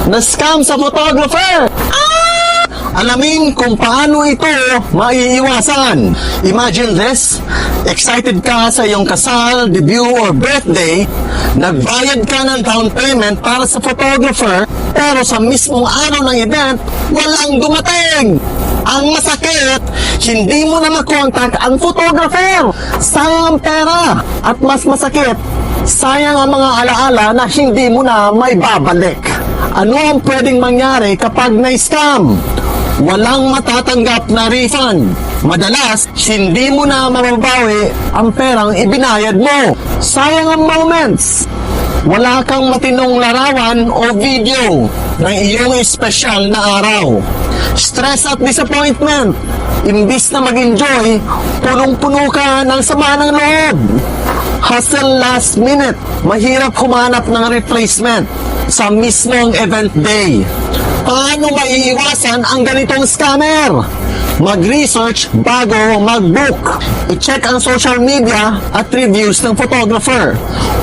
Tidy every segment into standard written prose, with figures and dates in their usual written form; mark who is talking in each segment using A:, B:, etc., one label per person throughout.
A: na-scam sa photographer. Alamin kung paano ito maiiwasan. Imagine this, excited ka sa iyong kasal, debut, or birthday, nagbayad ka ng down payment para sa photographer, pero sa mismong araw ng event, walang dumating. Ang masakit, hindi mo na makontak ang photographer. Sayang ang pera. At mas masakit, sayang ang mga alaala na hindi mo na may babalik. Ano ang pwedeng mangyari kapag na-scam? Walang matatanggap na refund. Madalas, hindi mo na mababawi ang perang ibinayad mo. Sayang ang moments. Wala kang matinong larawan o video ng iyong espesyal na araw. Stress at disappointment. Imbis na mag-enjoy, punong-puno ka ng sama ng loob. Hustle last minute. Mahirap humanap ng replacement sa mismong event day. Paano maiiwasan ang ganitong scammer? Mag-research bago mag-book. I-check ang social media at reviews ng photographer.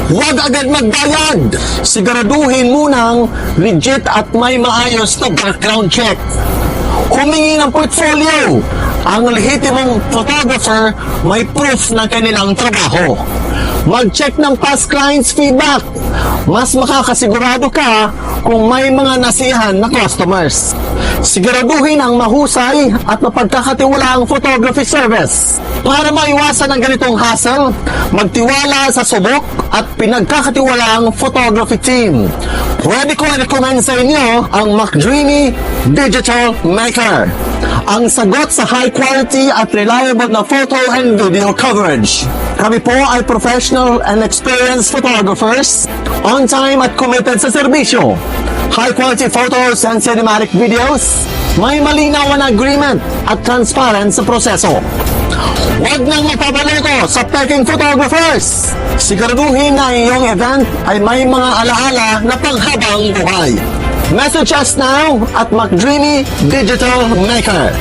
A: Huwag agad magbayad. Siguraduhin munang legit at may maayos na background check. Humingi ng portfolio. Ang lehitimong photographer may proof ng kanilang trabaho. Mag-check ng past clients' feedback. Mas makakasigurado ka kung may mga nasihan na customers. Siguraduhin ang mahusay at mapagkakatiwalaang photography service. Para maiwasan ang ganitong hassle, magtiwala sa subok at pinagkakatiwalaang photography team. Pwede ko recommend sa inyo ang McDreamy Digital Maker. Ang sagot sa high quality at reliable na photo and video coverage. Kami po ay professional and experienced photographers, on time at committed sa serbisyo. High quality photos and cinematic videos, may malinaw na agreement at transparent sa proseso. Huwag nang mapapaluto sa peking photographers. Siguraduhin na iyong event ay may mga alaala na panghabang buhay. Message us now at McDreamy Digital Maker.